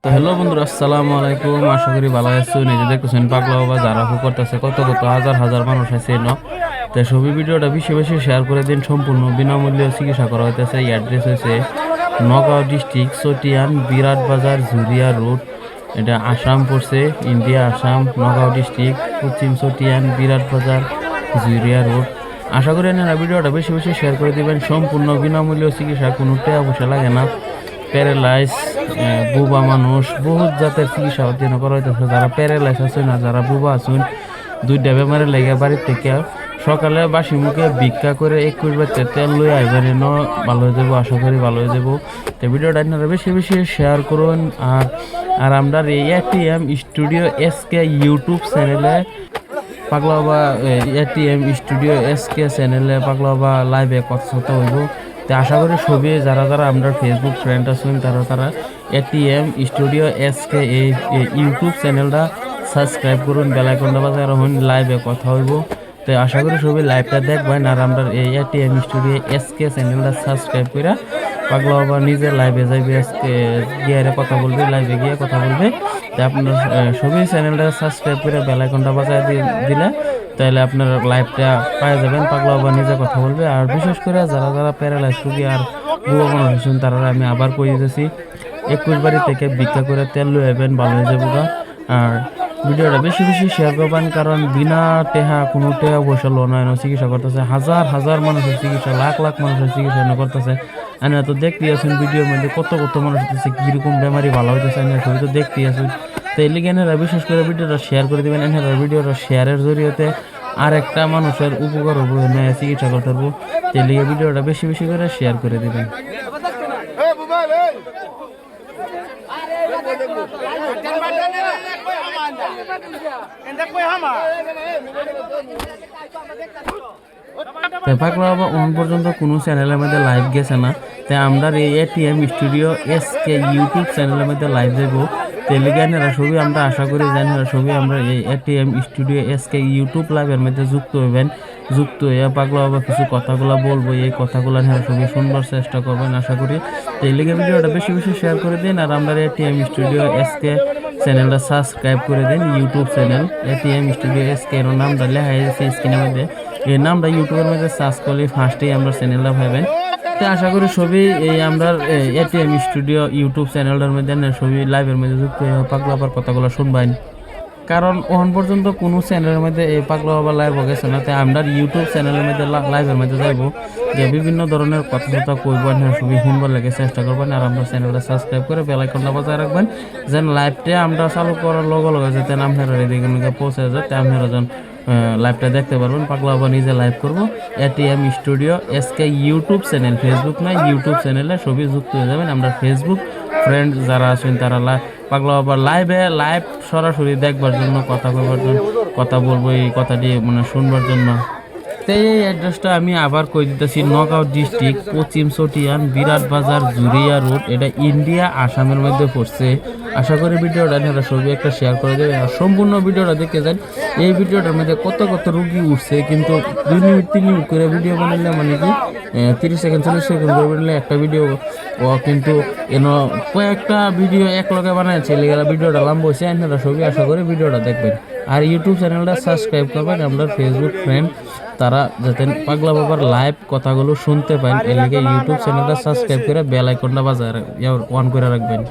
তো হ্যালো বন্ধুরা, আসসালামু আলাইকুম। আশা করি ভালো আছেন। এই যে দেখতেছেন পাগলা বাবা যারা করতেছে, কত কত হাজার হাজার মানুষ আছে তো সবই ভিডিওটা বেশি বেশি শেয়ার করে দিন। সম্পূর্ণ বিনামূল্যে চিকিৎসা করা হইতেছে। এই অ্যাড্রেস হয়েছে নগাঁও ডিস্ট্রিক্ট চটিয়ান বিরাট বাজার জুরিয়া রোড। এটা আসাম পড়ছে, ইন্ডিয়া আসাম। নগাঁও ডিস্ট্রিক্ট পশ্চিম চটিয়ান বিরাট বাজার জুরিয়া রোড। আশা করি আপনারা ভিডিওটা বেশি বেশি শেয়ার করে দিবেন। সম্পূর্ণ বিনামূল্য চিকিৎসা, কোনো টাকা পয়সা লাগে না। প্যারালাইজ, বুবা মানুষ, বহুত জাতের চিকিৎসা অধ্যয়ন করা হইতেছে। যারা প্যারালাইজ আছে না, যারা বুবা আছেন, দুইটা বেমারে লেগে বাড়ির থেকে সকালে বাসি মুখে ভিক্ষা করে 21 বাচ্চা তেল লই আইবেন, ভালো হয়ে যাবো। আশা করি ভালো হয়ে যাবো। তো ভিডিওটা আপনারা বেশি বেশি শেয়ার করুন। আর আমরা এই এটিএম স্টুডিও এসকে ইউটিউব চ্যানেলে পাগলা বাবা, এটিএম স্টুডিও এসকে চ্যানেলে পাগলা বাবা লাইভে কথা হইব। তো আশা করি সবই যারা যারা আমরা ফেসবুক ফ্রেন্ড আছেন তারা এটিএম স্টুডিও এসকে এই ইউটিউব চ্যানেলটা সাবস্ক্রাইব করুন, বেল আইকনটা বাজায় রাখুন, লাইভে কথা হইব। তো আশা করি সবই লাইভটা দেখবেন। আর আমরা এই এটিএম স্টুডিও এসকে চ্যানেলটা সাবস্ক্রাইব করে পাগলা বাবা নিজে লাইভে যাইবে, গিয়ে কথা বলবে, লাইভে গিয়ে কথা বলবে। তো আপনার সবই চ্যানেলটা সাবস্ক্রাইব করে বেল আইকনটা বাজায় দিলে তাহলে আপনার লাইভটা পাওয়া যাবেন। পাগলা বাবা নিজে কথা বলবে। আর বিশেষ করে যারা যারা প্যারালাইজ রোগী আর বুয়া মানুষ আছেন তারা আমি আবার কই দিতেছি, 21 বাড়ি থেকে ভিক্ষা করে তেল লই আইবেন, ভালো হয়ে যাবো। আর ভিডিওটা বেশি বেশি শেয়ার করবেন, কারণ বিনা টেহা কোনো টেহা পয়সা লোন চিকিৎসা করতেছে। হাজার হাজার মানুষের চিকিৎসা, লাখ লাখ মানুষের চিকিৎসা করতেছে। আনা তো দেখতেই আছেন ভিডিওর মধ্যে কত কত মানুষ হতেছে, কীরকম বেমারি ভালো হইতেছে, আনা সবই তো দেখতেই আছেন। তো এই লিগে এনারা বিশেষ করে ভিডিওটা শেয়ার করে দেবেন। এনারা ভিডিওটা শেয়ারের জরিয়তে আর একটা মানুষের উপকার হবো, চিকিৎসা করতে পারবো। তো এই লিগে ভিডিওটা বেশি বেশি করে শেয়ার করে দেবেন। পাগলা বাবা অন পর্যন্ত কোনো চ্যানেলের মধ্যে লাইভ গেছে না। তাই আমরা এই এটিএম স্টুডিও এসকে ইউটিউব চ্যানেলের মধ্যে লাইভ যাবো। টেলিগ্রামেরা সবই আমরা আশা করি জানেন, সবই আমরা এই এটিএম স্টুডিও এসকে ইউটিউব লাইভের মধ্যে যুক্ত হবেন। যুক্ত হয়ে পাগলা বাবা কিছু কথাগুলো বলবো, এই কথাগুলো নিয়ে সবই শুনবার চেষ্টা করবেন আশা করি। টেলিগ্রাম ভিডিওটা বেশি বেশি শেয়ার করে দিন। আর আমরা এটিএম স্টুডিও এসকে চ্যানেলটা সাবস্ক্রাইব করে দিন। YouTube channel ATM studio SK এর নামটা লেখা আছে স্ক্রিনের মধ্যে। এই নামটা ইউটিউবের মধ্যে সার্চ করলে ফার্স্টেই আমরা চ্যানেলটা পাবেন। তো আশা করি সবই এই আমরা এটিএম স্টুডিও ইউটিউব চ্যানেলটার মধ্যে সবই লাইভের মধ্যে যুক্ত হয়ে পাগলা বাবার কথাগুলো শুনবেন। কারণ ওখান পর্যন্ত কোনো চ্যানেলের মধ্যে এই পাগলা বাবা লাইভ গেছে না। তাই আমরা ইউটিউব চ্যানেলের মধ্যে লাইভের মধ্যে যাইব, যে বিভিন্ন ধরনের কথা কইবেন, সবই শুনবার লাগে চেষ্টা করবেন। আর আমরা চ্যানেলটা সাবস্ক্রাইব করে বেল আইকনটা বাজায় রাখবেন, যেন লাইভটা আমরা চালু করার লগে লগে যাতে আপনারা এদিকে পৌঁছে যায়, তাই আপনারা যেন লাইভটা দেখতে পারবেন। পাগলা বাবা নিজে লাইভ করবো। ATM studio SK YouTube channel, Facebook নয়, ইউটিউব চ্যানেলে সবই যুক্ত হয়ে যাবেন। আমরা ফেসবুক ফ্রেন্ড যারা আছেন তারা পাগলা বাবা লাইভ সরাসরি দেখবার জন্য, কথা বলবার জন্য, কথা বলবো, এই কথাটি শুনবার জন্য। এই অ্যাড্রেসটা আমি আবার কই দিতেছি, নগাঁও ডিস্ট্রিক্ট পশ্চিম চটিয়ান বিরাট বাজার জুরিয়া রোড। এটা ইন্ডিয়া আসামের মধ্যে পড়ছে। আশা করি ভিডিওটা আপনারা সবই একটা শেয়ার করে দেবেন। আর সম্পূর্ণ ভিডিওটা দেখে যান। এই ভিডিওটার মধ্যে কত কত রুগী উঠছে, কিন্তু 2 মিনিট 3 মিনিট করে ভিডিও বানালে কি 30 সেকেন্ড 40 সেকেন্ড করে বানালে একটা ভিডিও কিন্তু কয়েকটা ভিডিও এক লগে বানাইছে, ভিডিওটা লম্বা হয়েছে। আপনারা সবই আশা করি ভিডিওটা দেখবেন। আর ইউটিউব চ্যানেলটা সাবস্ক্রাইব করবেন। আমরা ফেসবুক ফ্রেন্ড তারা যাতে পাগলা বাবার লাইভ কথাগুলো শুনতে পান, এর লিগে ইউটিউব চ্যানেলটা সাবস্ক্রাইব করে বেল আইকনটা বাজায় অন করে রাখবেন।